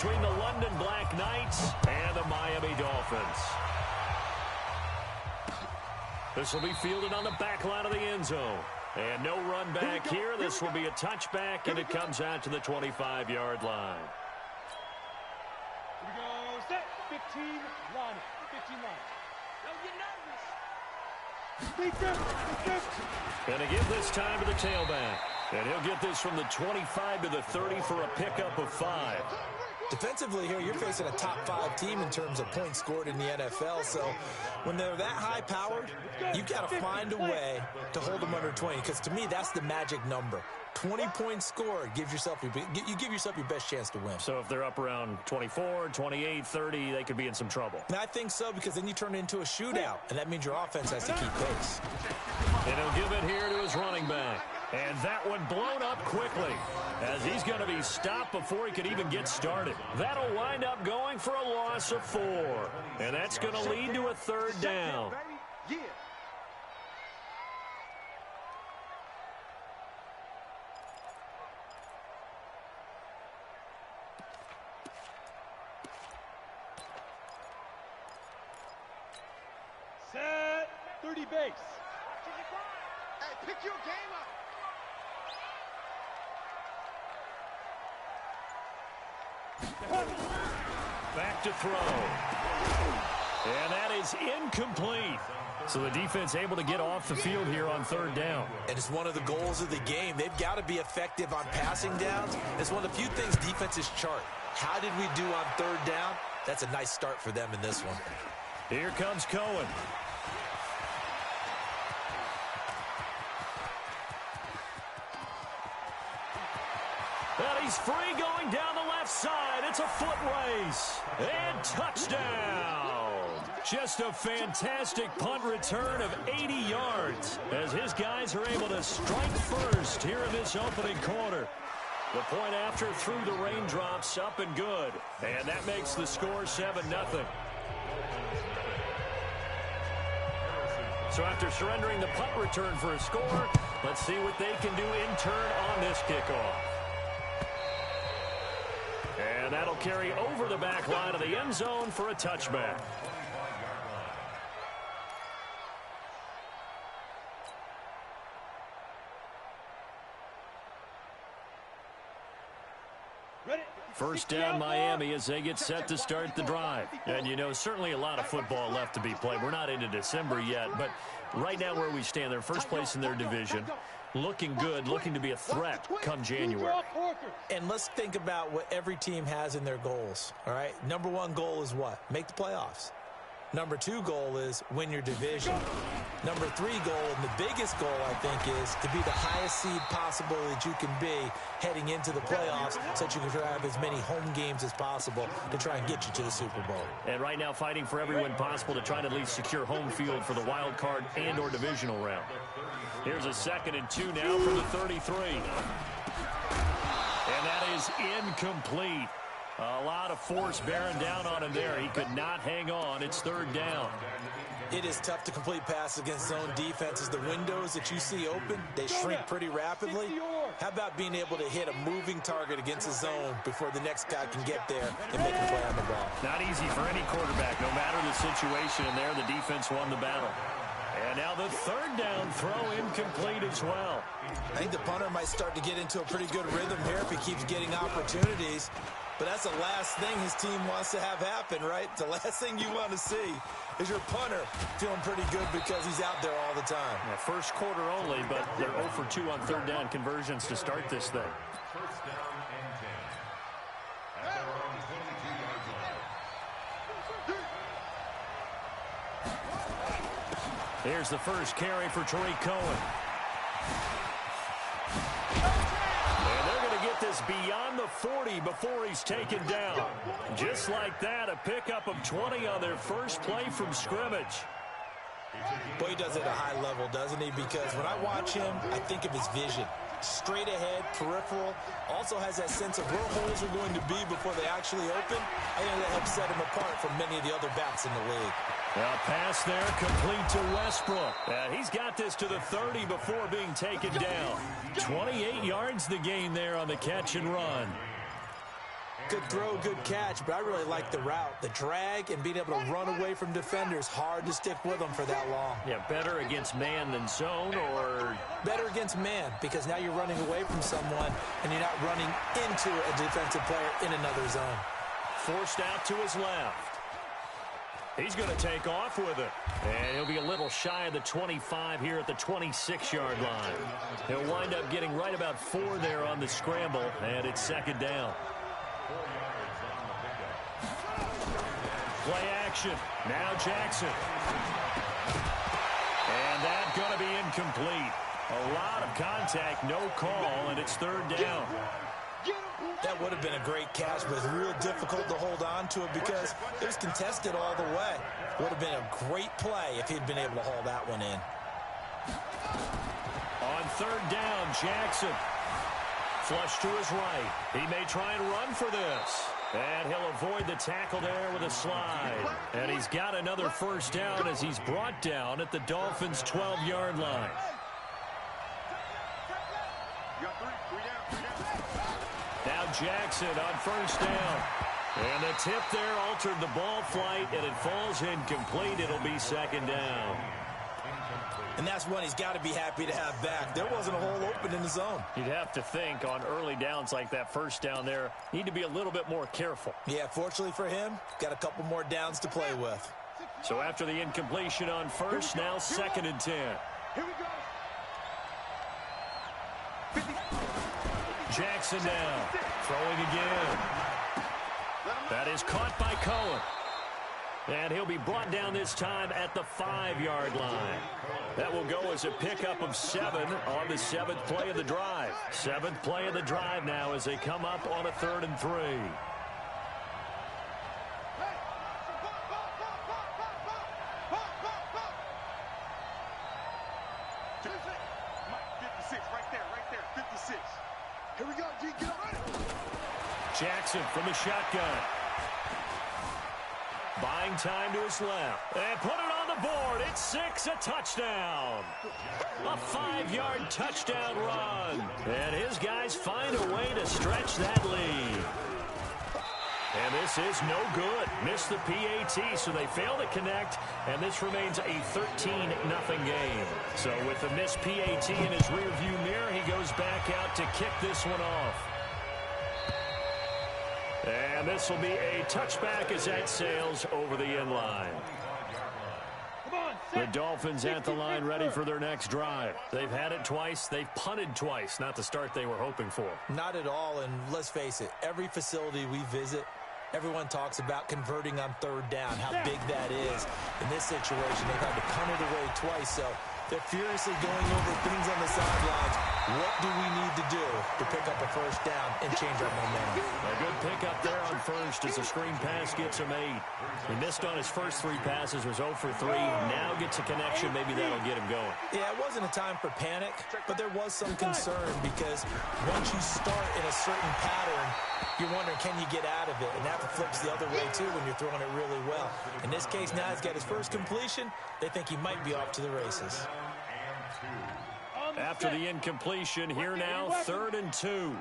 between the London Black Knights and the Miami Dolphins. This will be fielded on the back line of the end zone. And no run back here. This will be a touchback, and it comes out to the 25-yard line. Here we go. Set. 15 line. 15 line. Going to give this time to the tailback. And he'll get this from the 25 to the 30 for a pickup of 5. Defensively here, you're facing a top-5 team in terms of points scored in the NFL. So when they're that high-powered, you've got to find a way to hold them under 20. Because to me, that's the magic number. 20 points scored, you give yourself your best chance to win. So if they're up around 24, 28, 30, they could be in some trouble. And I think so, because then you turn it into a shootout, and that means your offense has to keep pace. And he'll give it here to his running back. And that one blown up quickly, as he's going to be stopped before he could even get started. That'll wind up going for a loss of 4. And that's going to lead to a 3rd down. Set. 30 base. Hey, pick your game up. Back to throw. And that is incomplete. So the defense able to get off the field here on 3rd down. And it's one of the goals of the game. They've got to be effective on passing downs. It's one of the few things defenses chart. How did we do on 3rd down? That's a nice start for them in this one. Here comes Cohen. And he's free going down the left side. It's a foot race. And touchdown. Just a fantastic punt return of 80 yards as his guys are able to strike first here in this opening quarter. The point after through the raindrops, up and good. And that makes the score 7-0. So after surrendering the punt return for a score, let's see what they can do in turn on this kickoff. And that'll carry over the back line of the end zone for a touchback. First down, Miami, as they get set to start the drive. And, you know, certainly a lot of football left to be played. We're not into December yet, but right now where we stand, they're first place in their division. Looking good, looking to be a threat come January. And let's think about what every team has in their goals, all right? Number 1 goal is what? Make the playoffs. Number 2 goal is win your division. Number 3 goal, and the biggest goal, I think, is to be the highest seed possible that you can be heading into the playoffs so that you can have as many home games as possible to try and get you to the Super Bowl. And right now fighting for every win possible to try to at least secure home field for the wild card and or divisional round. Here's a 2nd and 2 now from the 33. And that is incomplete. A lot of force bearing down on him there. He could not hang on. It's 3rd down. It is tough to complete passes against zone defenses. The windows that you see open, they shrink pretty rapidly. How about being able to hit a moving target against a zone before the next guy can get there and make a play on the ball? Not easy for any quarterback. No matter the situation in there, the defense won the battle. And now the 3rd down throw incomplete as well. I think the punter might start to get into a pretty good rhythm here if he keeps getting opportunities. But that's the last thing his team wants to have happen, right? The last thing you want to see is your punter feeling pretty good because he's out there all the time. Yeah, first quarter only, but they're 0 for 2 on 3rd down conversions to start this thing. Here's the first carry for Tariq Cohen. And they're going to get this beyond the 40 before he's taken down. Just like that, a pickup of 20 on their first play from scrimmage. Boy, he does it at a high level, doesn't he? Because when I watch him, I think of his vision. Straight ahead, peripheral, also has that sense of where holes are going to be before they actually open. I think that helps set him apart from many of the other backs in the league. A pass there complete to Westbrook. He's got this to the 30 before being taken down. 28 yards the gain there on the catch and run. Good throw, good catch, but I really like the route. The drag and being able to run away from defenders, hard to stick with them for that long. Yeah, better against man than zone, or? Better against man, because now you're running away from someone and you're not running into a defensive player in another zone. Forced out to his left. He's going to take off with it. And he'll be a little shy of the 25 here at the 26-yard line. He'll wind up getting right about 4 there on the scramble, and it's second down. Play action. Now Jackson. And that's going to be incomplete. A lot of contact, no call, and it's third down. That would have been a great catch, but it's real difficult to hold on to it because it was contested all the way. Would have been a great play if he'd been able to haul that one in. On third down, Jackson. Flush to his right. He may try and run for this. And he'll avoid the tackle there with a slide. And he's got another first down as he's brought down at the Dolphins' 12-yard line. Now Jackson on first down. And the tip there altered the ball flight, and it falls incomplete. It'll be second down. And that's one he's got to be happy to have back. There wasn't a hole open in the zone. You'd have to think on early downs like that first down there, need to be a little bit more careful. Yeah, fortunately for him, got a couple more downs to play with. So after the incompletion on first, now second and 10. Here we go. Jackson now, throwing again. That is caught by Cohen. And he'll be brought down this time at the 5-yard line. That will go as a pickup of 7 on the 7th play of the drive. 7th play of the drive now as they come up on a 3rd and 3. Here we go, G, get ready. Jackson from the shotgun. Buying time to his left. And put it on the board. It's 6, a touchdown. A 5-yard touchdown run. And his guys find a way to stretch that lead. And this is no good. Missed the PAT, so they fail to connect. And this remains a 13-0 game. So with the missed PAT in his rearview mirror, he goes back out to kick this one off. And this will be a touchback as that sails over the end line. The Dolphins at the line ready for their next drive. They've had it twice. They've punted twice. Not the start they were hoping for. Not at all, and let's face it, every facility we visit, everyone talks about converting on third down, how big that is. In this situation, they've had to punt it away twice, so they're furiously going over things on the sidelines. What do we need to do to pick up a first down and change our momentum? A good pickup there on first as the screen pass gets him 8. He missed on his first 3 passes, was 0 for 3. Now gets a connection. Maybe that'll get him going. Yeah, it wasn't a time for panic, but there was some concern because once you start in a certain pattern, you're wondering, can you get out of it? And that flips the other way, too, when you're throwing it really well. In this case, now he's got his first completion. They think he might be off to the races. After the incompletion, here now, 3rd and 2.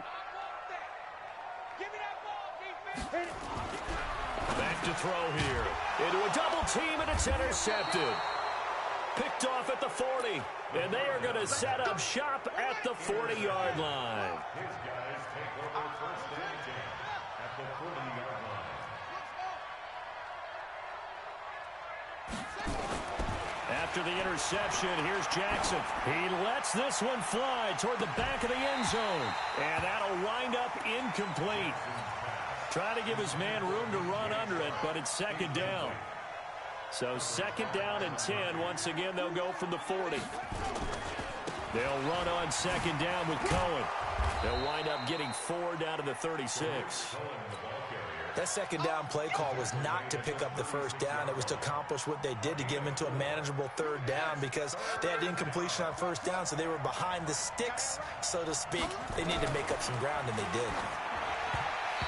Back to throw here. Into a double team, and it's intercepted. Picked off at the 40. And they are going to set up shop at the 40-yard line. After the interception, here's Jackson. He lets this one fly toward the back of the end zone. And that'll wind up incomplete. Trying to give his man room to run under it, but it's second down. So second down and 10. Once again, they'll go from the 40. They'll run on second down with Cohen. They'll wind up getting 4 down to the 36. That second down play call was not to pick up the first down. It was to accomplish what they did, to get them into a manageable third down, because they had incompletion on first down, so they were behind the sticks, so to speak. They needed to make up some ground, and they did.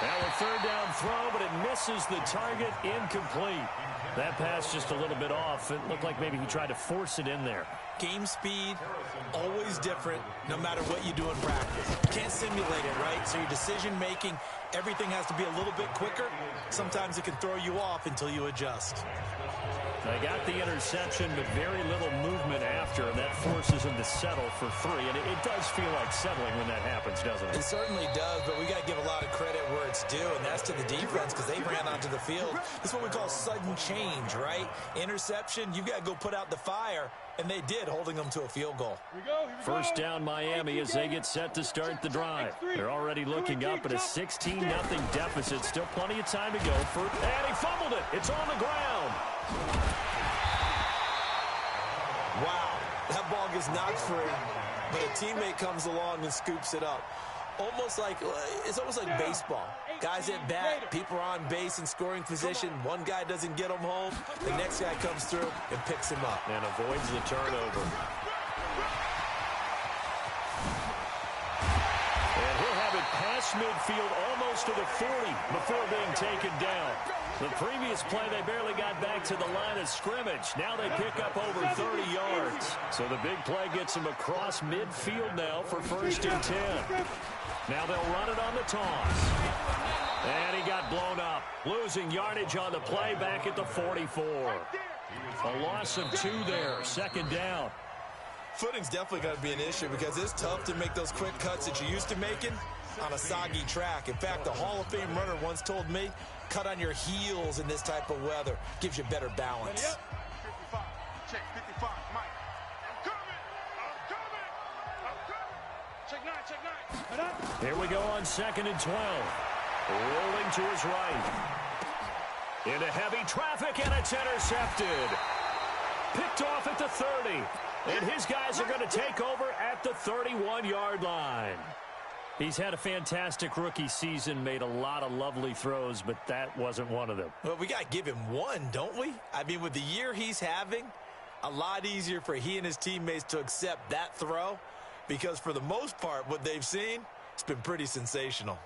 Now a third down throw, but it misses the target, incomplete. That pass just a little bit off. It looked like maybe he tried to force it in there. Game speed, always different, no matter what you do in practice. You can't simulate it, right? So your decision-making, everything has to be a little bit quicker. Sometimes it can throw you off until you adjust. They got the interception, but very little movement after, and that forces them to settle for 3. And it does feel like settling when that happens, doesn't it? It certainly does, but we got to give a lot of credit where it's due, and that's to the defense because they ran onto the field. This is what we call sudden change, right? Interception, you got to go put out the fire, and they did, holding them to a field goal. First down Miami as they get set to start the drive. They're already looking up at a 16-0 deficit. Still plenty of time to go. And he fumbled it. It's on the ground. Wow, that ball gets knocked free, but a teammate comes along and scoops it up. It's almost like baseball. Guys at bat, people are on base in scoring position. One guy doesn't get him home. The next guy comes through and picks him up. And avoids the turnover. And he'll have it past midfield almost to the 40 before being taken down. The previous play, they barely got back to the line of scrimmage. Now they pick up over 30 yards. So the big play gets them across midfield now for 1st and 10. Now they'll run it on the toss. And he got blown up. Losing yardage on the play back at the 44. A loss of 2 there. 2nd down. Footing's definitely going to be an issue because it's tough to make those quick cuts that you're used to making on a soggy track. In fact, a Hall of Fame runner once told me, cut on your heels in this type of weather. Gives you better balance. 55. Check 55. Mike. I'm coming. Check 9. Here we go on 2nd and 12. Rolling to his right. Into heavy traffic, and it's intercepted. Picked off at the 30. And his guys are going to take over at the 31-yard line. He's had a fantastic rookie season, made a lot of lovely throws, but that wasn't one of them. Well, we got to give him one, don't we? I mean, with the year he's having, a lot easier for he and his teammates to accept that throw because for the most part, what they've seen, it's been pretty sensational.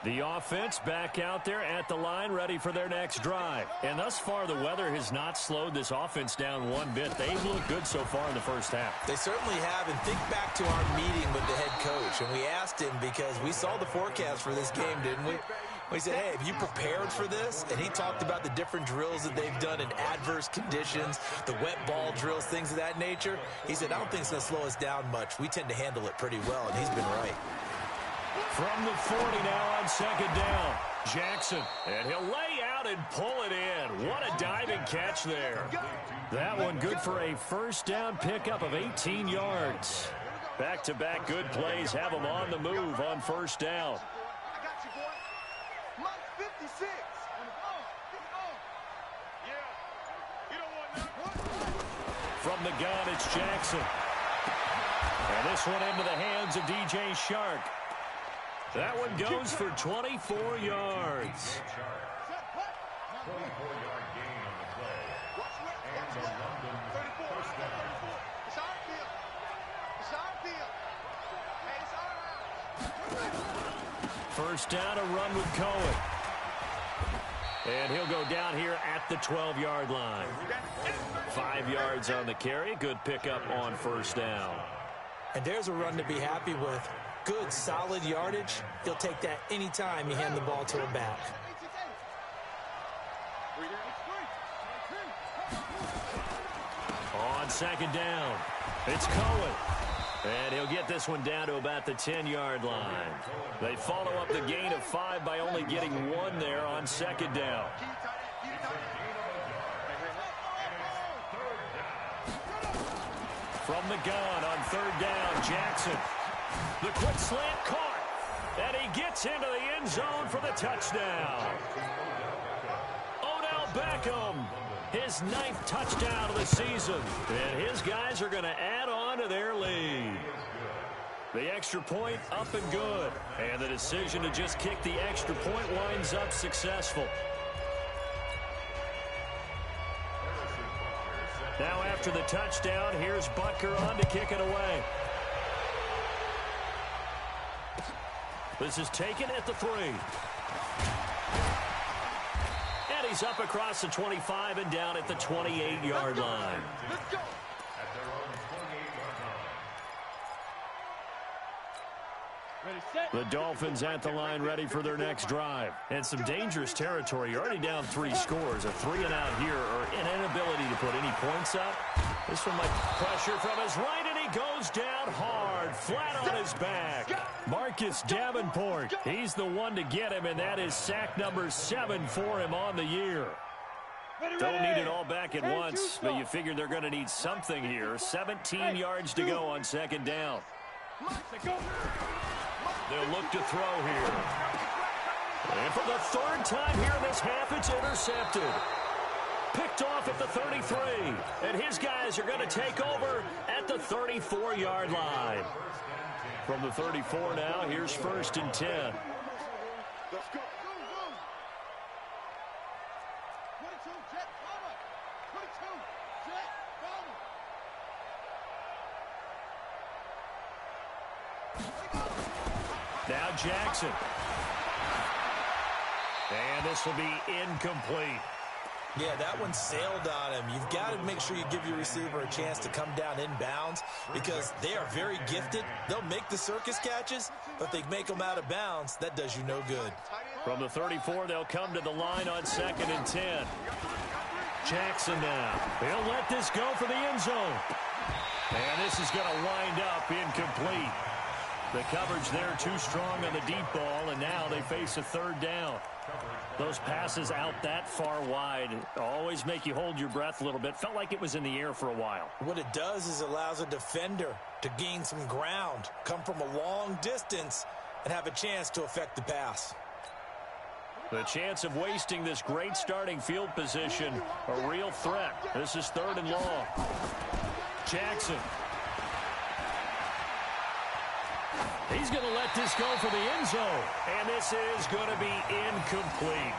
The offense back out there at the line, ready for their next drive. And thus far, the weather has not slowed this offense down one bit. They've looked good so far in the first half. They certainly have. And think back to our meeting with the head coach. And we asked him because we saw the forecast for this game, didn't we? We said, hey, have you prepared for this? And he talked about the different drills that they've done in adverse conditions, the wet ball drills, things of that nature. He said, I don't think it's going to slow us down much. We tend to handle it pretty well, and he's been right. From the 40 now on 2nd down. Jackson, and he'll lay out and pull it in. What a diving catch there. That one good for a 1st down pickup of 18 yards. Back-to-back good plays have them on the move on 1st down. I got you, boy. Mike 56. Yeah. You don't want that. From the gun, it's Jackson. And this one into the hands of DJ Shark. That one goes for 24 yards. 24-yard gain on the play. And the London 34. It's our field. It's our field. Hey, it's our house. 1st down, a run with Cohen. And he'll go down here at the 12-yard line. 5 yards on the carry. Good pickup on 1st down. And there's a run to be happy with. Good, solid yardage. He'll take that anytime you hand the ball to a back. On 2nd down, it's Cohen. And he'll get this one down to about the 10-yard line. They follow up the gain of 5 by only getting 1 there on 2nd down. From the gun on 3rd down, Jackson. The quick slant caught, and he gets into the end zone for the touchdown. Odell Beckham, his 9th touchdown of the season, and his guys are going to add on to their lead. The extra point up and good, and the decision to just kick the extra point winds up successful. Now after the touchdown, here's Butker on to kick it away. This is taken at the 3. And he's up across the 25 and down at the 28-yard line. Let's go. Ready, set. The Dolphins at the line ready for their next drive. And some dangerous territory. You're already down 3 scores. A 3-and-out here or an inability to put any points up. This one might pressure from his right, and he goes down hard, flat on his back. Marcus Davenport, he's the one to get him, and that is sack number 7 for him on the year. Don't need it all back at once, but you figure they're going to need something here. 17 yards to go on 2nd down. They'll look to throw here. And for the 3rd time here in this half, it's intercepted. Picked off at the 33. And his guys are going to take over at the 34-yard line. From the 34 now, here's 1st and 10. Let's go. 22, jet, cover. 22, jet, cover. Now Jackson. And this will be incomplete. Yeah, that one sailed on him. You've got to make sure you give your receiver a chance to come down inbounds because they are very gifted. They'll make the circus catches, but if they make them out of bounds, that does you no good. From the 34, they'll come to the line on 2nd and 10. Jackson now. He'll let this go for the end zone. And this is going to wind up incomplete. The coverage there too strong on the deep ball, and now they face a 3rd down. Those passes out that far wide always make you hold your breath a little bit. Felt like it was in the air for a while. What it does is allows a defender to gain some ground, come from a long distance, and have a chance to affect the pass. The chance of wasting this great starting field position, a real threat. This is 3rd and long. Jackson. He's going to let this go for the end zone. And this is going to be incomplete.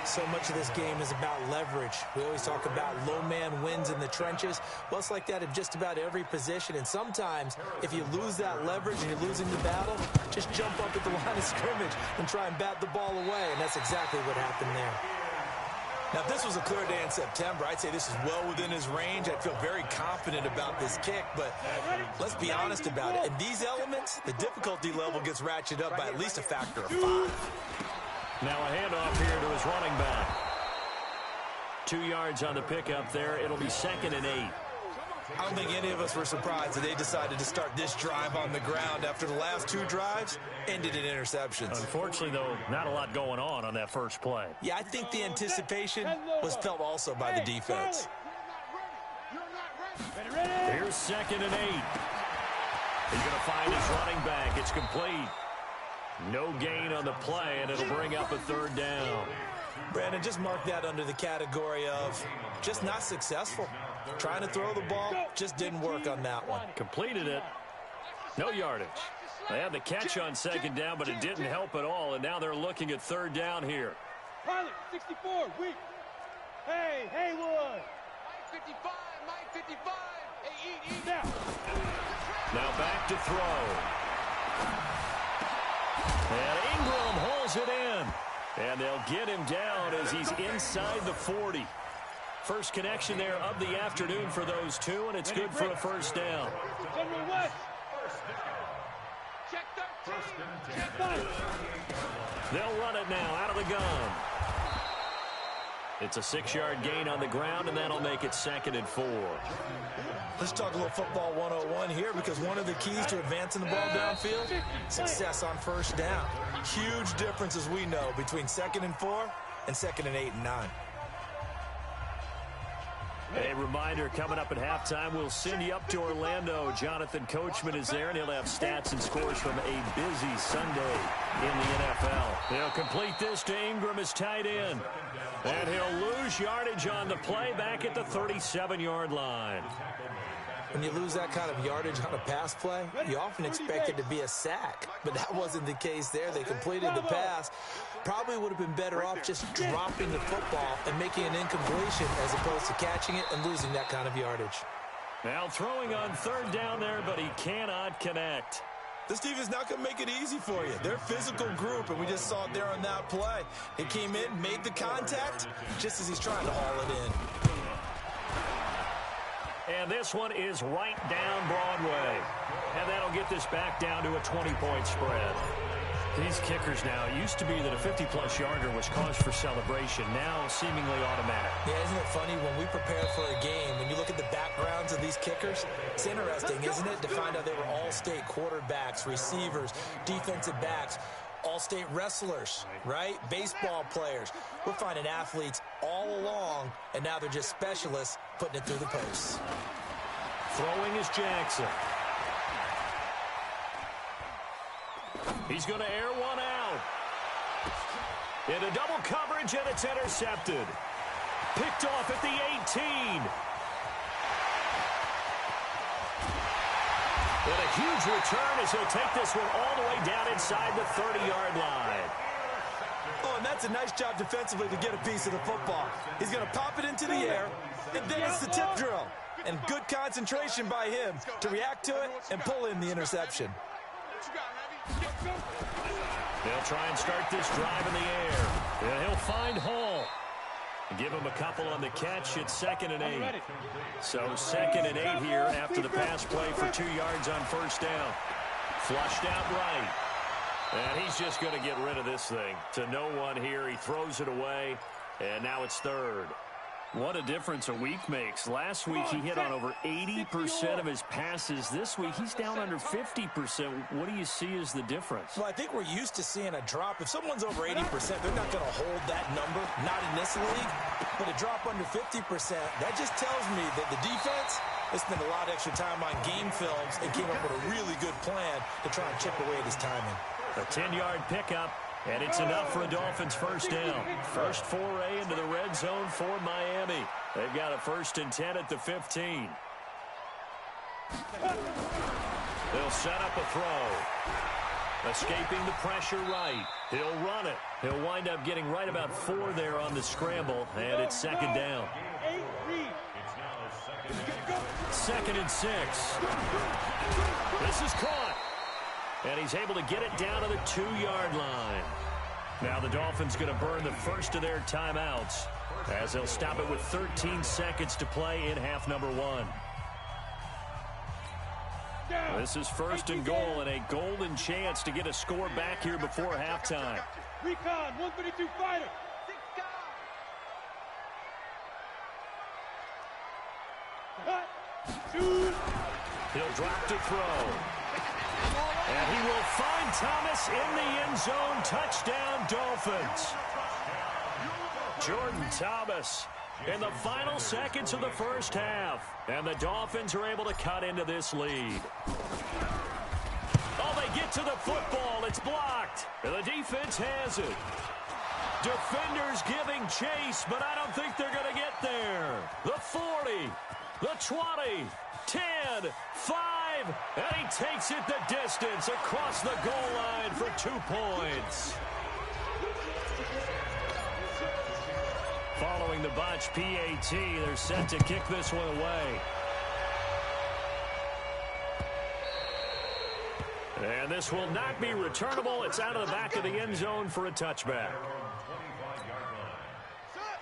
So much of this game is about leverage. We always talk about low man wins in the trenches. Well, it's like that in just about every position. And sometimes, if you lose that leverage and you're losing the battle, just jump up at the line of scrimmage and try and bat the ball away. And that's exactly what happened there. Now, if this was a clear day in September, I'd say this is well within his range. I'd feel very confident about this kick, but let's be honest about it. In these elements, the difficulty level gets ratcheted up by at least a factor of 5. Now a handoff here to his running back. 2 yards on the pickup there. It'll be 2nd and 8. I don't think any of us were surprised that they decided to start this drive on the ground after the last 2 drives ended in interceptions. Unfortunately, though, not a lot going on that first play. Yeah, I think the anticipation was felt also by the defense. Here's 2nd and 8. He's going to find his running back. It's complete. No gain on the play, and it'll bring up a 3rd down. Brandon, just mark that under the category of just not successful. Trying to throw the ball just didn't work on that one. Completed it. No yardage. They had the catch on 2nd down, but it didn't help at all, and now they're looking at 3rd down here. Pilot, 64, weak. Hey, Haywood. Mike 55, Mike 55. Hey, eat. Now. Now back to throw. And Ingram holds it in. And they'll get him down as he's inside the 40. First connection there of the afternoon for those two, and it's good for a 1st down. General West. Check 13. Check 5. They'll run it now out of the gun. It's a 6-yard gain on the ground, and that'll make it 2nd and 4. Let's talk a little football 101 here because one of the keys to advancing the ball downfield, success on 1st down. Huge difference, as we know, between 2nd and 4 and 2nd and 8 and 9. A reminder, coming up at halftime, we'll send you up to Orlando. Jonathan Coachman is there, and he'll have stats and scores from a busy Sunday in the NFL. He'll complete this to Ingram as tight end. And he'll lose yardage on the play back at the 37-yard line. When you lose that kind of yardage on a pass play, you often expect it to be a sack. But that wasn't the case there. They completed the pass. Probably would have been better off just dropping the football and making an incompletion as opposed to catching it and losing that kind of yardage. Now throwing on 3rd down there, but he cannot connect. This defense not going to make it easy for you. They're a physical group, and we just saw it there on that play. He came in, made the contact, just as he's trying to haul it in. And this one is right down Broadway. And that'll get this back down to a 20-point spread. These kickers now, it used to be that a 50-plus yarder was cause for celebration. Now seemingly automatic. Yeah, isn't it funny when we prepare for a game, when you look at the backgrounds of these kickers, it's interesting, isn't it, to find out they were all-state quarterbacks, receivers, defensive backs, all-state wrestlers, right? Baseball players. We're finding athletes all along, and now they're just specialists putting it through the posts. Throwing is Jackson. He's going to air one out. Into double coverage, and it's intercepted. Picked off at the 18. And a huge return as he'll take this one all the way down inside the 30-yard line. Oh, and that's a nice job defensively to get a piece of the football. He's going to pop it into the air, and then it's the tip drill. And good concentration by him to react to it and pull in the interception. They'll try and start this drive in the air. And he'll find Hall. Give him a couple on the catch. It's 2nd and 8. So 2nd and 8 here after the pass play for 2 yards on first down. Flushed out right. And he's just going to get rid of this thing. To no one here. He throws it away. And now it's 3rd. What a difference a week makes. Last week he hit on over 80% of his passes. This week he's down under 50%. What do you see as the difference? Well, I think we're used to seeing a drop. If someone's over 80%, they're not going to hold that number, not in this league. But a drop under 50%, that just tells me that the defense has spent a lot of extra time on game films and came up with a really good plan to try and chip away at his timing. A 10-yard pickup. And it's enough for a Dolphins first down. First foray into the red zone for Miami. They've got a 1st and 10 at the 15. They'll set up a throw. Escaping the pressure right. He'll run it. He'll wind up getting right about 4 there on the scramble, and it's 2nd down. 2nd and 6. This is caught. And he's able to get it down to the 2-yard line. Now the Dolphins going to burn the first of their timeouts as they'll stop it with 13 seconds to play in half number 1. This is 1st and goal and a golden chance to get a score back here before halftime. Recon, 132 fighter. He'll drop to throw. And he will find Thomas in the end zone. Touchdown, Dolphins. Jordan Thomas in the final seconds of the first half. And the Dolphins are able to cut into this lead. Oh, they get to the football. It's blocked. And the defense has it. Defenders giving chase, but I don't think they're going to get there. The 40, the 20, 10, 5, and he takes it the distance across the goal line for 2 points. Following the botch PAT, they're set to kick this one away. And this will not be returnable. It's out of the back of the end zone for a touchback.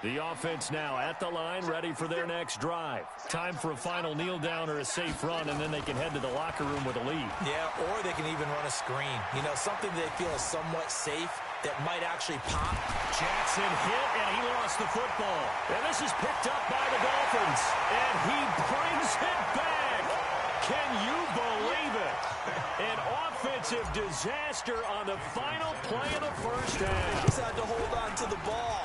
The offense now at the line, ready for their next drive. Time for a final kneel down or a safe run, and then they can head to the locker room with a lead. Yeah, or they can even run a screen. You know, something they feel is somewhat safe that might actually pop. Jackson hit, and he lost the football. And this is picked up by the Dolphins. And he brings it back. Can you believe it? An offensive disaster on the final play of the first half. Just had to hold on to the ball.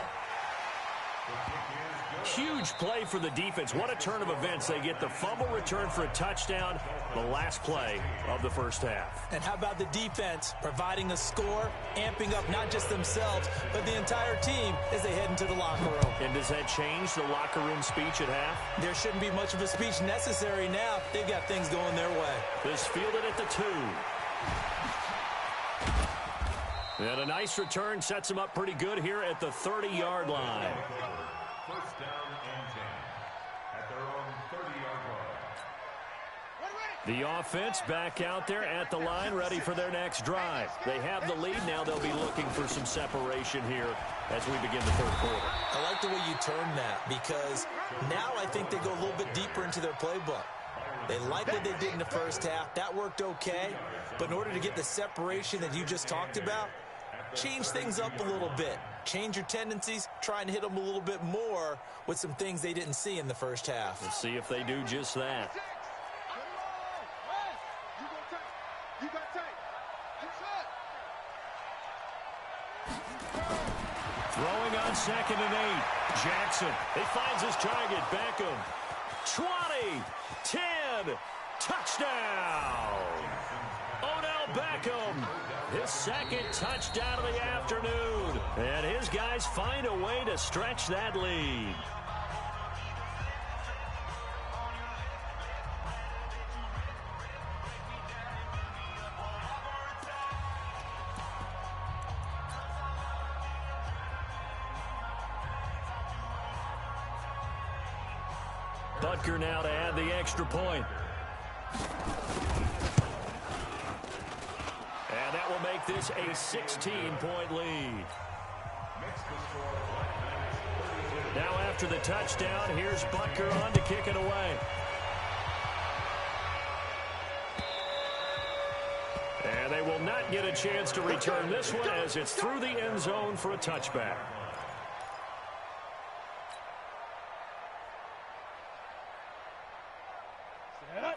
Huge play for the defense. What a turn of events. They get the fumble return for a touchdown, the last play of the first half. And how about the defense providing a score, amping up not just themselves, but the entire team as they head into the locker room. And does that change the locker room speech at half? There shouldn't be much of a speech necessary now. They've got things going their way. This fielded at the 2. And a nice return sets him up pretty good here at the 30-yard line. The offense back out there at the line, ready for their next drive. They have the lead. Now they'll be looking for some separation here as we begin the third quarter. I like the way you turn that, because now I think they go a little bit deeper into their playbook. They like what they did in the first half. That worked okay. But in order to get the separation that you just talked about, change things up a little bit. Change your tendencies. Try and hit them a little bit more with some things they didn't see in the first half. Let's see if they do just that. Throwing on 2nd and 8. Jackson. He finds his target. Beckham. 20. 10. Touchdown. Odell Beckham. His second touchdown of the afternoon. And his guys find a way to stretch that lead. Butker now to add the extra point. And that will make this a 16-point lead. Now after the touchdown, here's Butker on to kick it away. And they will not get a chance to return this one as it's through the end zone for a touchback.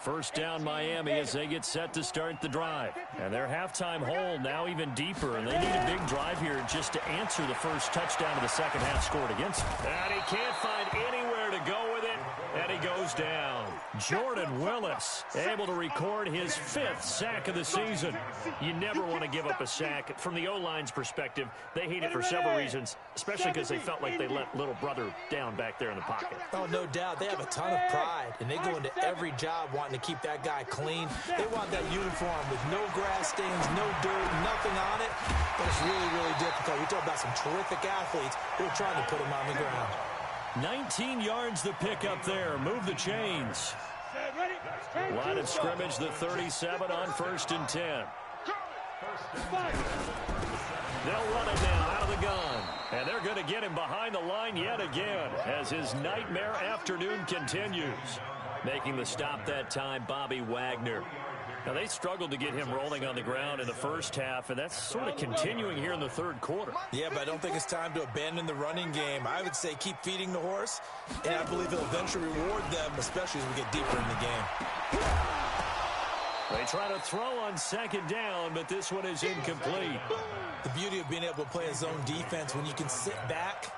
First down Miami as they get set to start the drive. And their halftime hole now even deeper, and they need a big drive here just to answer the first touchdown of the second half scored against them. And he can't find anywhere to go with it, and he goes down. Jordan Willis able to record his 5th sack of the season. You never want to give up a sack. From the O-line's perspective, they hate it for several reasons, especially because they felt like they let little brother down back there in the pocket. Oh, no doubt. They have a ton of pride, and they go into every job wanting to keep that guy clean. They want that uniform with no grass stains, no dirt, nothing on it. But it's really, really difficult. We talk about some terrific athletes who are trying to put him on the ground. 19 yards the pick up there. Move the chains. Line of scrimmage, the 37 on 1st and 10. They'll run it now out of the gun. And they're going to get him behind the line yet again as his nightmare afternoon continues. Making the stop that time, Bobby Wagner. Now, they struggled to get him rolling on the ground in the first half, and that's sort of continuing here in the third quarter. Yeah, but I don't think it's time to abandon the running game. I would say keep feeding the horse, and I believe it'll eventually reward them, especially as we get deeper in the game. They try to throw on 2nd down, but this one is incomplete. The beauty of being able to play a zone defense, when you can sit back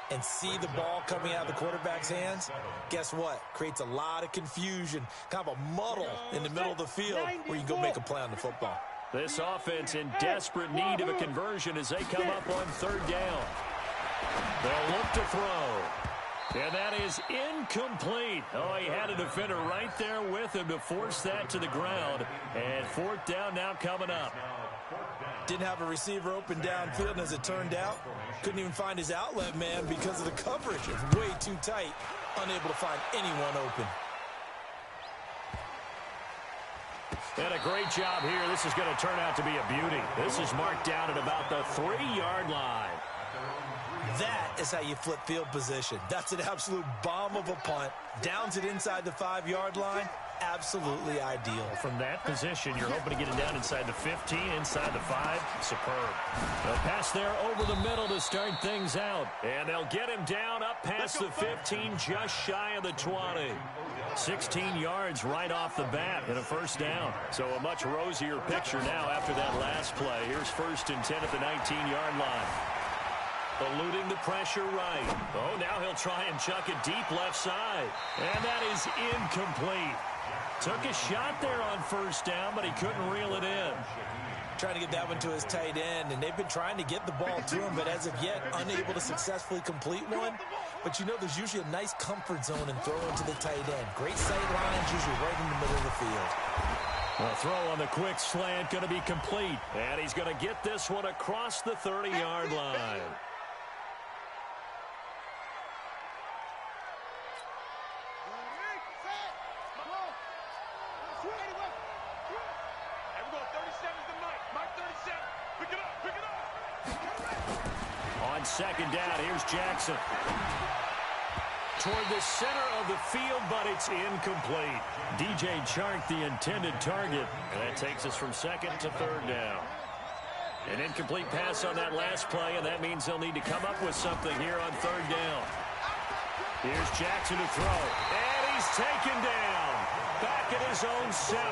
and see the ball coming out of the quarterback's hands, guess what? Creates a lot of confusion, kind of a muddle in the middle of the field where you can go make a play on the football. This offense in desperate need of a conversion as they come up on 3rd down. They'll look to throw. And that is incomplete. Oh, he had a defender right there with him to force that to the ground. And 4th down now coming up. Didn't have a receiver open downfield, and as it turned out, couldn't even find his outlet man because of the coverage. It was way too tight, unable to find anyone open. And a great job here. This is going to turn out to be a beauty. This is marked down at about the 3-yard line. That is how you flip field position. That's an absolute bomb of a punt. Downs it inside the 5-yard line. Absolutely ideal. From that position, you're hoping to get it down inside the 15, inside the 5. Superb. They'll pass there over the middle to start things out. And they'll get him down up past the 15, just shy of the 20. 16 yards right off the bat and a 1st down. So a much rosier picture now after that last play. Here's 1st and 10 at the 19-yard line. Eluding the pressure right. Oh, now he'll try and chuck it deep left side. And that is incomplete. Took a shot there on 1st down, but he couldn't reel it in. Trying to get that one to his tight end, and they've been trying to get the ball to him, but as of yet, unable to successfully complete one. But you know there's usually a nice comfort zone and throw into the tight end. Great sight lines, usually right in the middle of the field. A throw on the quick slant going to be complete. And he's going to get this one across the 30-yard line. second down. Here's Jackson. Toward the center of the field, but it's incomplete. DJ Chark, the intended target. And that takes us from second to third down. An incomplete pass on that last play, and that means they'll need to come up with something here on third down. Here's Jackson to throw. And he's taken down. Back at his own 7.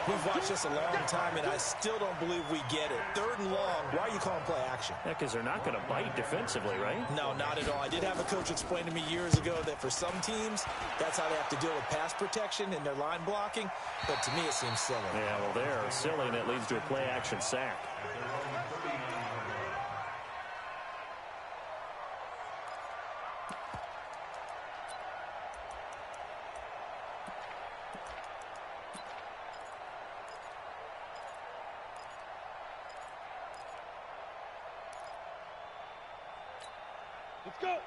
We've watched this a long time, and I still don't believe we get it. Third and long, why are you calling play action? Yeah, because they're not going to bite defensively, right? No, not at all. I did have a coach explain to me years ago that for some teams, that's how they have to deal with pass protection and their line blocking. But to me, it seems silly. Yeah, well, they're silly, and it leads to a play action sack.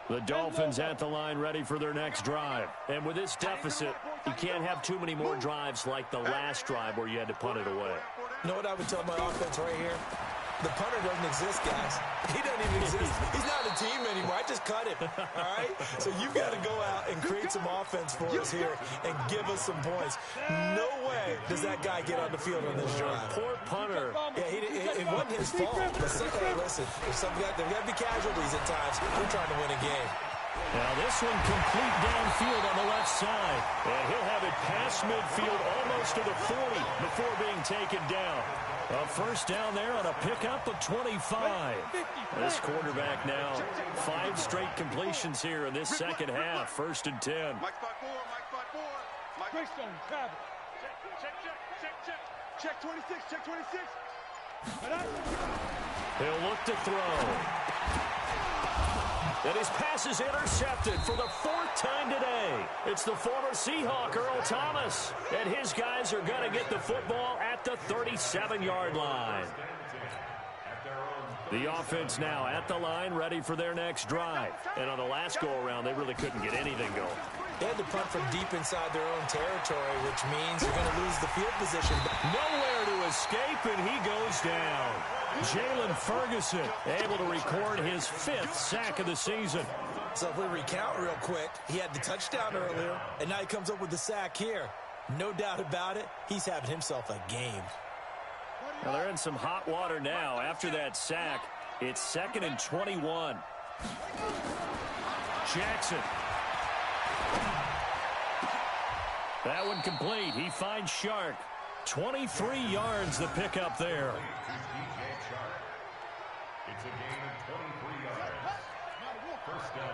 The Dolphins at the line ready for their next drive. And with this deficit, you can't have too many more drives like the last drive where you had to punt it away. You know what I would tell my offense right here? The punter doesn't exist, guys. He doesn't even exist. He's not a team anymore. I just cut him, all right? So you've got to go out and create some offense for us here and give us some points. No way does that guy get on the field on this drive. Poor punter. Yeah, it wasn't his fault. But hey, listen, there got to be casualties at times. We're trying to win a game. Now this one complete downfield on the left side. And he'll have it past midfield almost to the 40 before being taken down. A first down there on a pickup of 25. This quarterback now 5 straight completions here in this second half. First and 10. Mike 5-4, Mike 5-4. Greystone, travel. Check 26, check 26. He'll look to throw. And his pass is intercepted for the 4th time today. It's the former Seahawk, Earl Thomas. And his guys are going to get the football at the 37-yard line. The offense now at the line, ready for their next drive. And on the last go-around, they really couldn't get anything going. They had to punt from deep inside their own territory, which means you're going to lose the field position. Nowhere to escape, and he goes down. Jalen Ferguson able to record his 5th sack of the season. So if we recount real quick, he had the touchdown earlier, and now he comes up with the sack here. No doubt about it, he's having himself a game. Well, they're in some hot water now. After that sack, it's 2nd and 21. Jackson. That one complete. He finds Shark. 23 yards the pickup there. It's a gain of 23 yards. First down,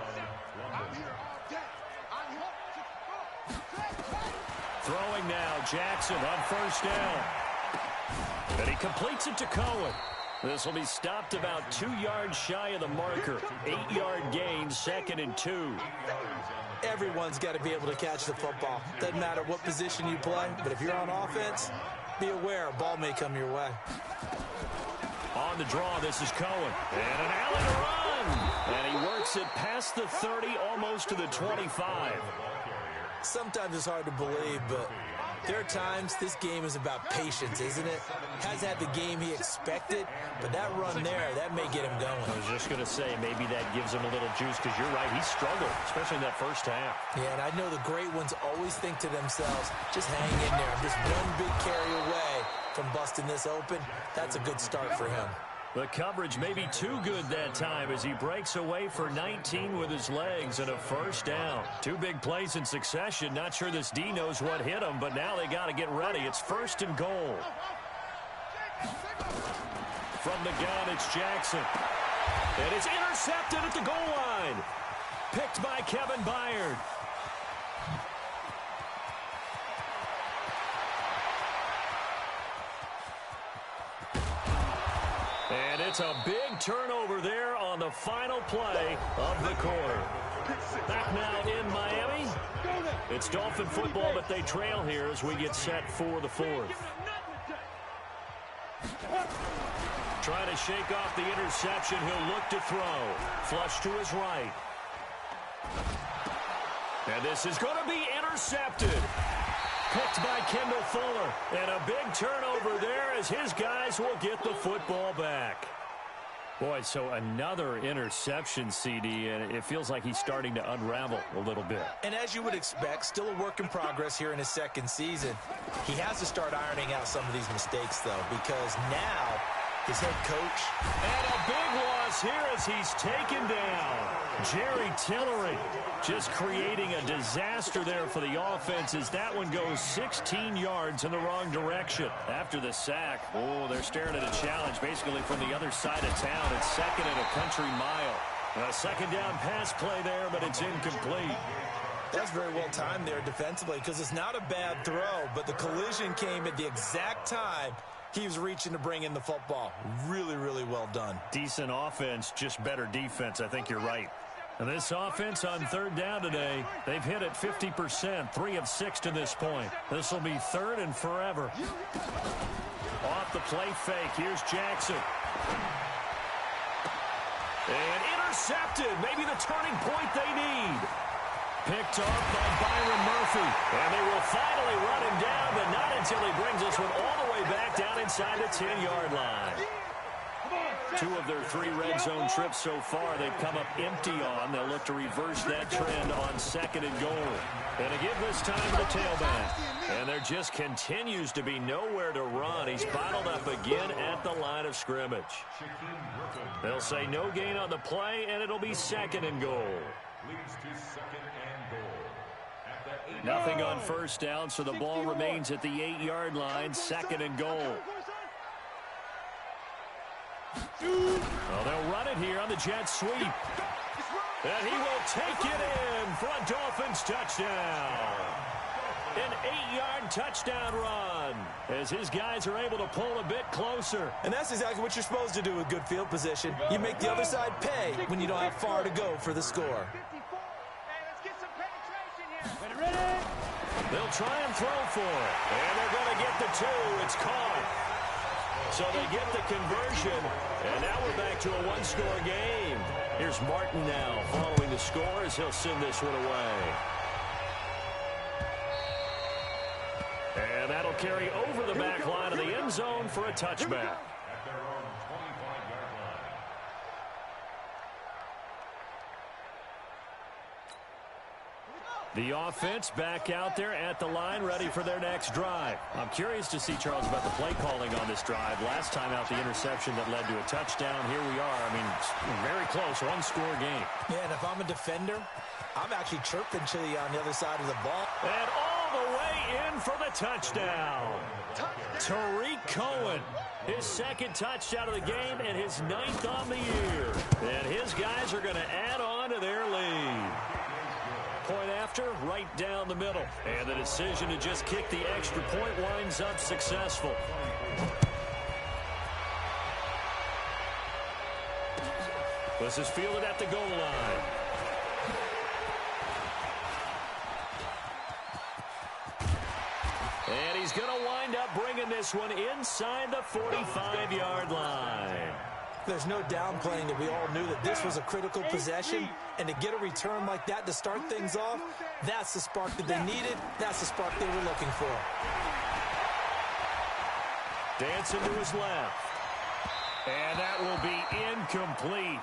Throwing now, Jackson on first down. And he completes it to Cohen. This will be stopped about 2 yards shy of the marker. 8-yard gain, 2nd and 2. Everyone's got to be able to catch the football. Doesn't matter what position you play, but if you're on offense, be aware a ball may come your way. On the draw, this is Cohen. And an alley to run. And he works it past the 30, almost to the 25. Sometimes it's hard to believe, but there are times this game is about patience, isn't it? Hasn't had the game he expected, but that run there, that may get him going. I was just going to say, maybe that gives him a little juice, because you're right, he struggled, especially in that first half. Yeah, and I know the great ones always think to themselves, just hang in there. I'm just one big carry away from busting this open. That's a good start for him. The coverage may be too good that time as he breaks away for 19 with his legs and a first down. 2 big plays in succession. Not sure this D knows what hit him, but now they got to get ready. It's 1st and goal. From the gun, it's Jackson. And it's intercepted at the goal line. Picked by Kevin Byard. And it's a big turnover there on the final play of the quarter. Back now in Miami. It's Dolphin football, but they trail here as we get set for the 4th. Trying to shake off the interception. He'll look to throw. Flush to his right. And this is going to be intercepted. Picked by Kendall Fuller. And a big turnover there as his guys will get the football back. Boy, so another interception, CD, and it feels like he's starting to unravel a little bit. And as you would expect, still a work in progress here in his second season. He has to start ironing out some of these mistakes, though, because now his head coach. And a big loss here as he's taken down. Jerry Tillery just creating a disaster there for the offense as that one goes 16 yards in the wrong direction. After the sack, they're staring at a challenge basically from the other side of town. It's second and a country mile. A second down pass play there, but it's incomplete. That's very well timed there defensively because it's not a bad throw, but the collision came at the exact time he was reaching to bring in the football. Really, really well done. Decent offense, just better defense. I think you're right. And this offense on third down today, they've hit it 50%, 3 of 6 to this point. This will be third and forever. Off the play fake, here's Jackson. And intercepted, maybe the turning point they need. Picked off by Byron Murphy. And they will finally run him down, but not until he brings this one all the way back down inside the 10-yard line. 2 of their 3 red zone trips so far they've come up empty on. They'll look to reverse that trend on second and goal. And to give this time to the tailback. And there just continues to be nowhere to run. He's bottled up again at the line of scrimmage. They'll say no gain on the play, and it'll be second and goal. Leads to second and goal. Nothing on first down, so the ball remains at the 8-yard line, second and goal. Well, they'll run it here on the jet sweep. And he will take it in for a Dolphins touchdown. An 8-yard touchdown run as his guys are able to pull a bit closer. And that's exactly what you're supposed to do with good field position. You make the other side pay when you don't have far to go for the score. They'll try and throw for it. And they're going to get the 2. It's caught. So they get the conversion, and now we're back to a one-score game. Here's Martin now following the score as he'll send this one away. And that'll carry over the back line of the end zone for a touchback. At their own 25-yard line. The offense back out there at the line, ready for their next drive. I'm curious to see, Charles, about the play calling on this drive. Last time out, the interception that led to a touchdown. Here we are. I mean, very close, one-score game. Yeah, and if I'm a defender, I'm actually chirping Chili on the other side of the ball. And all the way in for the touchdown. Tariq Cohen, his second touchdown of the game and his 9th on the year. And his guys are going to add on to their lead. Point after, right down the middle. And the decision to just kick the extra point winds up successful. This is fielded at the goal line. And he's going to wind up bringing this one inside the 45-yard line. There's no downplaying that we all knew that this was a critical possession, and to get a return like that to start things off, that's the spark that they needed. That's the spark they were looking for. Dancing to his left. And that will be incomplete.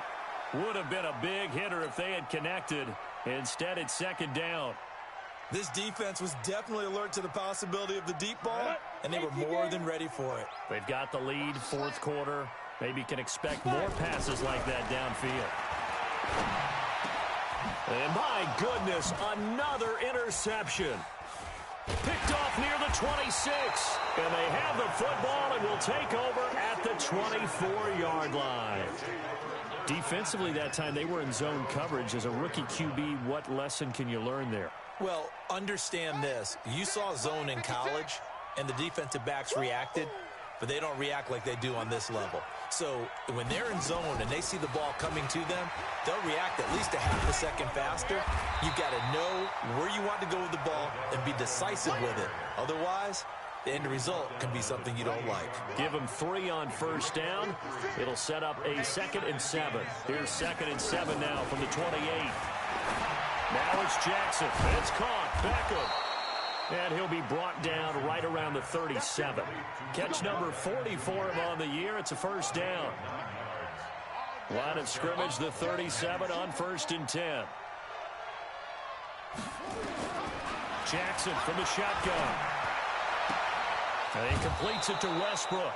Would have been a big hitter if they had connected. Instead, it's second down. This defense was definitely alert to the possibility of the deep ball, and they were more than ready for it. They've got the lead, fourth quarter. Maybe can expect more passes like that downfield. And my goodness, another interception. Picked off near the 26. And they have the football and will take over at the 24-yard line. Defensively that time, they were in zone coverage. As a rookie QB, what lesson can you learn there? Well, understand this. You saw zone in college, and the defensive backs reacted, but they don't react like they do on this level. So when they're in zone and they see the ball coming to them, they'll react at least a half a second faster. You've got to know where you want to go with the ball and be decisive with it. Otherwise, the end result can be something you don't like. Give them 3 on first down. It'll set up a 2nd and 7. Here's 2nd and 7 now from the 28. Now it's Jackson. It's caught. Beckham. And he'll be brought down right around the 37. Catch number 40 for him on the year. It's a first down. Line of scrimmage, the 37 on 1st and 10. Jackson from the shotgun. And he completes it to Westbrook.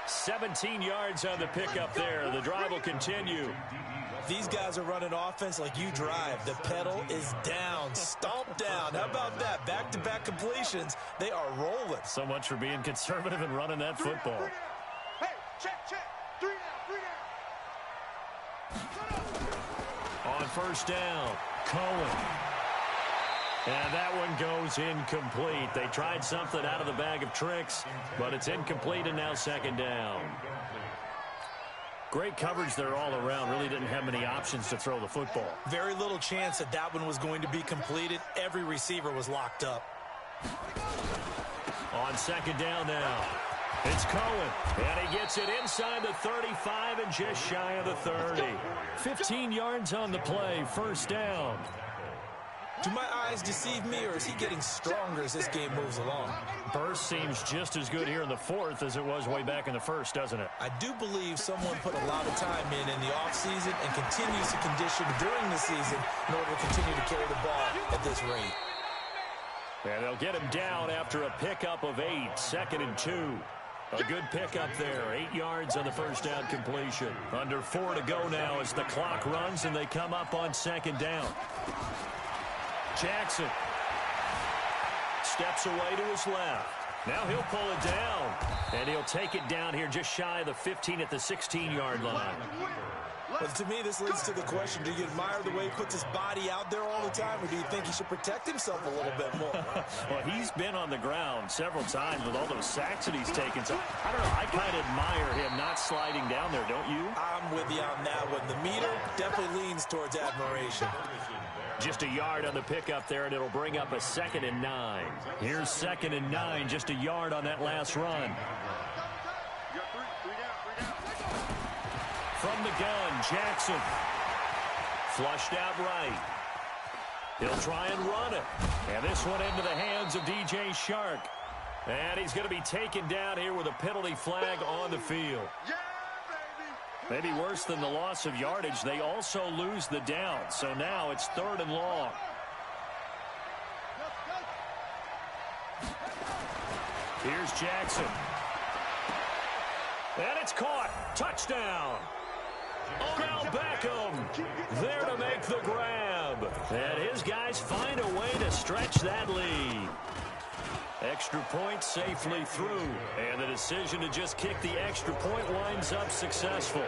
17 yards on the pickup there. The drive will continue. These guys are running offense like you drive. The pedal is down, stomped down. How about that? Back-to-back completions. They are rolling. So much for being conservative and running that football. Hey, check. 3 down. On 1st down, Cohen. And that one goes incomplete. They tried something out of the bag of tricks, but it's incomplete and now 2nd down. Great coverage there all around. Really didn't have many options to throw the football. Very little chance that that one was going to be completed. Every receiver was locked up. On 2nd down now, it's Cohen. And he gets it inside the 35 and just shy of the 30. 15 yards on the play, 1st down. Do my eyes deceive me, or is he getting stronger as this game moves along? Burst seems just as good here in the 4th as it was way back in the 1st, doesn't it? I do believe someone put a lot of time in the offseason and continues to condition during the season in order to continue to carry the ball at this rate. And they'll get him down after a pickup of 8, 2nd and 2. A good pickup there, 8 yards on the 1st down completion. Under 4 to go now as the clock runs and they come up on 2nd down. Jackson steps away to his left. Now he'll pull it down, and he'll take it down here just shy of the 15 at the 16-yard line. But to me, this leads to the question, do you admire the way he puts his body out there all the time, or do you think he should protect himself a little bit more? Well, he's been on the ground several times with all those sacks that he's taken. So, I don't know, I kind of admire him not sliding down there, don't you? I'm with you on that one. The meter definitely leans towards admiration. Just a yard on the pickup there, and it'll bring up a 2nd and 9. Here's 2nd and 9, just a yard on that last run. From the gun, Jackson. Flushed out right. He'll try and run it. And this one into the hands of D.J. Shark. And he's going to be taken down here with a penalty flag on the field. Maybe worse than the loss of yardage, they also lose the down. So now it's 3rd and long. Here's Jackson. And it's caught. Touchdown. Odell Beckham there to make the grab. And his guys find a way to stretch that lead. Extra point safely through. And the decision to just kick the extra point winds up successful.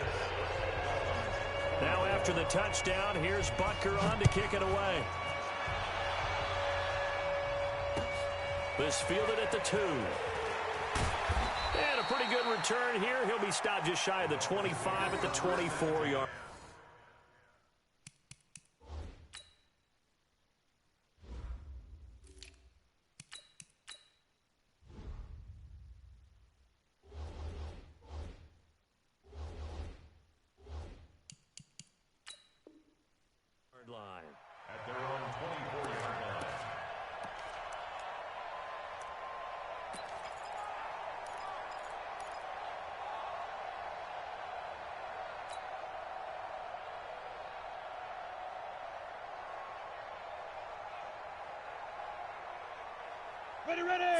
Now after the touchdown, here's Butker on to kick it away. This fielded at the 2. And a pretty good return here. He'll be stopped just shy of the 25 at the 24-yard. Line. At their own 24-yard line.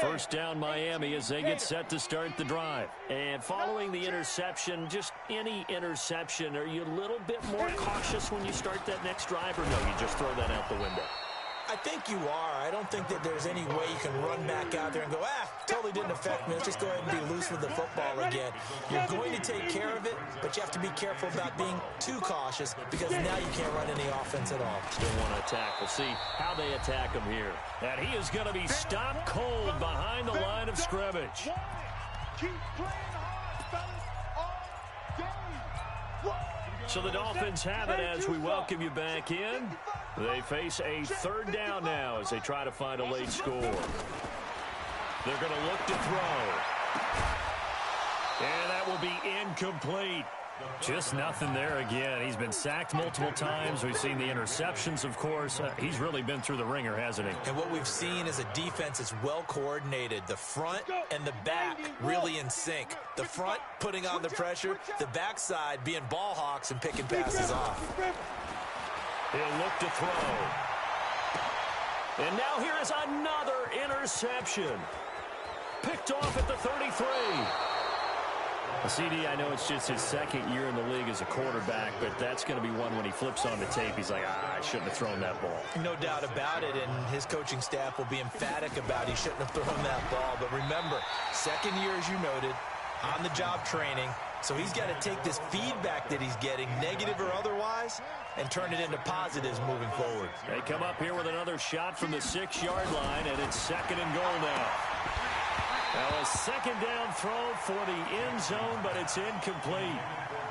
First down Miami as they get set to start the drive. And following the interception, just any interception, are you a little bit more cautious when you start that next drive, or no, you just throw that out the window? I think you are. I don't think that there's any way you can run back out there and go, totally didn't affect me. Let's just go ahead and be loose with the football again. You're going to take care of it, but you have to be careful about being too cautious because now you can't run any offense at all. Still want to attack. We'll see how they attack him here. And he is going to be stopped cold behind the line of scrimmage. Keep playing hard, fellas, all game. So the Dolphins have it as we welcome you back in. They face a 3rd down now as they try to find a late score. They're going to look to throw. And that will be incomplete. Just nothing there again. He's been sacked multiple times. We've seen the interceptions, of course. He's really been through the ringer, hasn't he? And what we've seen is a defense that's well coordinated. The front and the back really in sync. The front putting on the pressure, the backside being ball hawks and picking passes off. He'll look to throw. And now here is another interception. Picked off at the 33. CD, I know it's just his second year in the league as a quarterback, but that's going to be one when he flips on the tape. He's like, I shouldn't have thrown that ball. No doubt about it, and his coaching staff will be emphatic about he shouldn't have thrown that ball. But remember, second year, as you noted, on-the-job training, so he's got to take this feedback that he's getting, negative or otherwise, and turn it into positives moving forward. They come up here with another shot from the 6-yard line, and it's second and goal now. Now a second down throw for the end zone, but it's incomplete.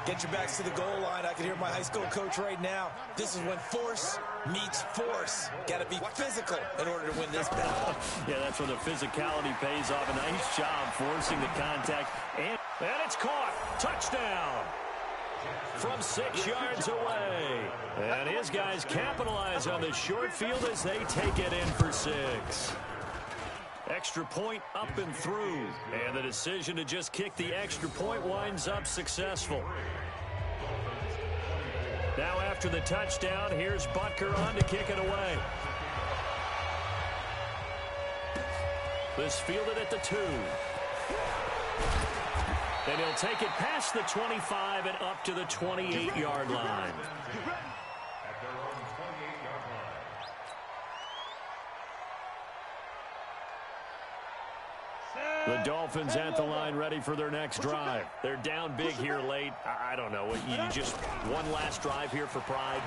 Get your backs to the goal line. I can hear my high school coach right now. This is when force meets force. Got to be physical in order to win this battle. Yeah, that's where the physicality pays off. A nice job forcing the contact. And it's caught. Touchdown. From 6 yards away. And his guys capitalize on the short field as they take it in for 6. Extra point up and through. And the decision to just kick the extra point winds up successful. Now after the touchdown, here's Butker on to kick it away. This fielded at the 2. And he'll take it past the 25 and up to the 28-yard line. The Dolphins at the line ready for their next drive. They're down big here late. I don't know. You just one last drive here for pride?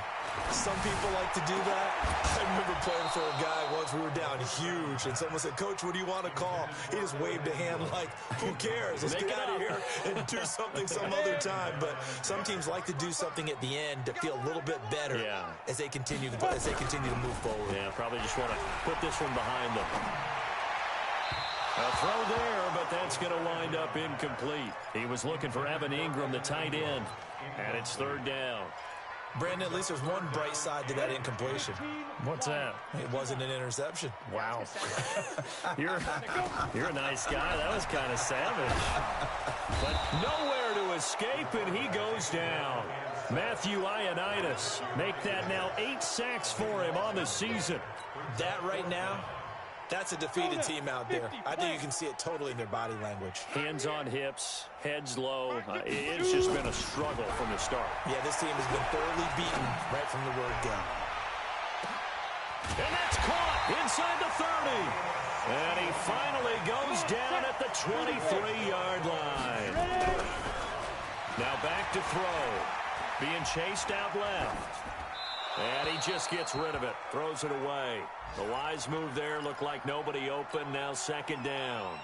Some people like to do that. I remember playing for a guy once. We were down huge, and someone said, Coach, what do you want to call? He just waved a hand like, who cares? Let's get out of here and do something some other time. But some teams like to do something at the end to feel a little bit better as they continue to move forward. Yeah, probably just want to put this one behind them. A throw there, but that's going to wind up incomplete. He was looking for Evan Ingram, the tight end, and it's third down. Brandon, at least there's one bright side to that incompletion. What's that? It wasn't an interception. Wow. You're a nice guy. That was kind of savage. But nowhere to escape, and he goes down. Matthew Ioannidis make that now 8 sacks for him on the season. That right now, that's a defeated team out there. I think you can see it totally in their body language. Hands on hips, heads low. It's just been a struggle from the start. Yeah, this team has been thoroughly beaten right from the word go. And that's caught inside the 30. And he finally goes down at the 23-yard line. Now back to throw. Being chased out left. And he just gets rid of it. Throws it away. The wise move there. Looked like nobody open. Now second down.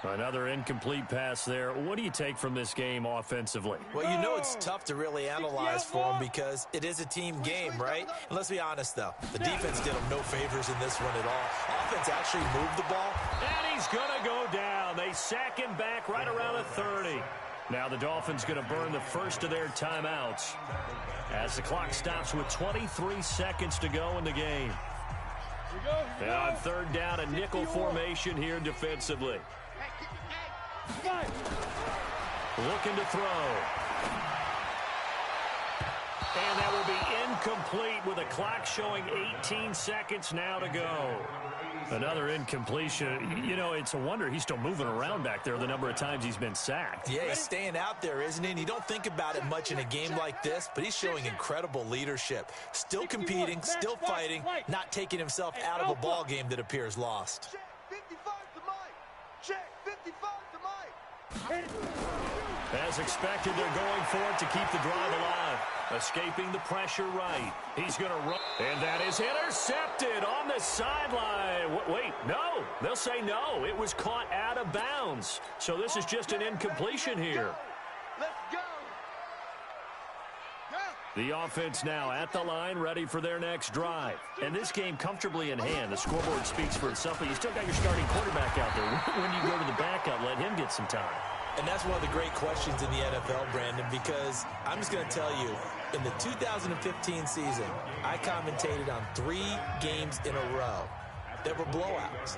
Another incomplete pass there. What do you take from this game offensively? Well, you know it's tough to really analyze for them because it is a team game, right? And let's be honest, though. The defense did them no favors in this one at all. Offense actually moved the ball. And he's going to go down. They sack him back right around the 30. Now the Dolphins going to burn the first of their timeouts as the clock stops with 23 seconds to go in the game. And on third down, a nickel formation here defensively. Looking to throw. And that will be incomplete with a clock showing 18 seconds now to go. Another incompletion. You know, it's a wonder he's still moving around back there the number of times he's been sacked. Yeah, he's staying out there, isn't he? And you don't think about it much in a game like this, but he's showing incredible leadership. Still competing, still fighting, not taking himself out of a ball game that appears lost. Check 55 to Mike. Check 55 to Mike. As expected, they're going for it to keep the drive alive. Escaping the pressure right. He's going to run. And that is intercepted on the sideline. Wait, no. They'll say no. It was caught out of bounds. So this is just an incompletion here. Let's go. The offense now at the line, ready for their next drive. And this game comfortably in hand. The scoreboard speaks for itself, but you still got your starting quarterback out there. When you go to the backup, let him get some time. And that's one of the great questions in the NFL, Brandon, because I'm just going to tell you, in the 2015 season, I commentated on 3 games in a row that were blowouts.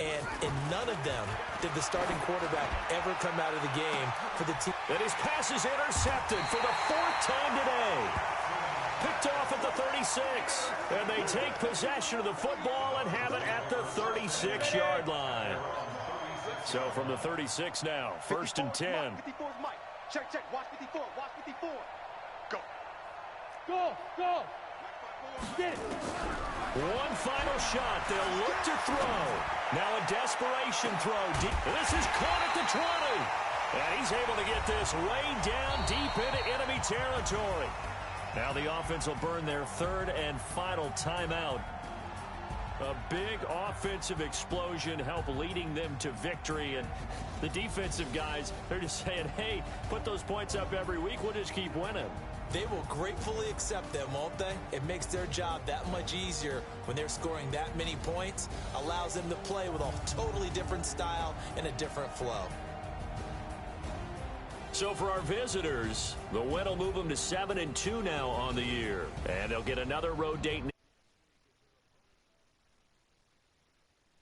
And in none of them did the starting quarterback ever come out of the game for the team. And his pass is intercepted for the 4th time today. Picked off at the 36. And they take possession of the football and have it at the 36-yard line. So from the 36 now, 1st and 10. 54 is Mike. Check, check. Watch 54. Watch 54. Go. Go, go. Get it. One final shot. They'll look to throw. Now a desperation throw. This is caught at the 20. And he's able to get this way down deep into enemy territory. Now the offense will burn their 3rd and final timeout. A big offensive explosion help leading them to victory. And the defensive guys, they're just saying, hey, put those points up every week. We'll just keep winning. They will gratefully accept them, won't they? It makes their job that much easier when they're scoring that many points. Allows them to play with a totally different style and a different flow. So for our visitors, the win will move them to 7-2 now on the year. And they'll get another road date.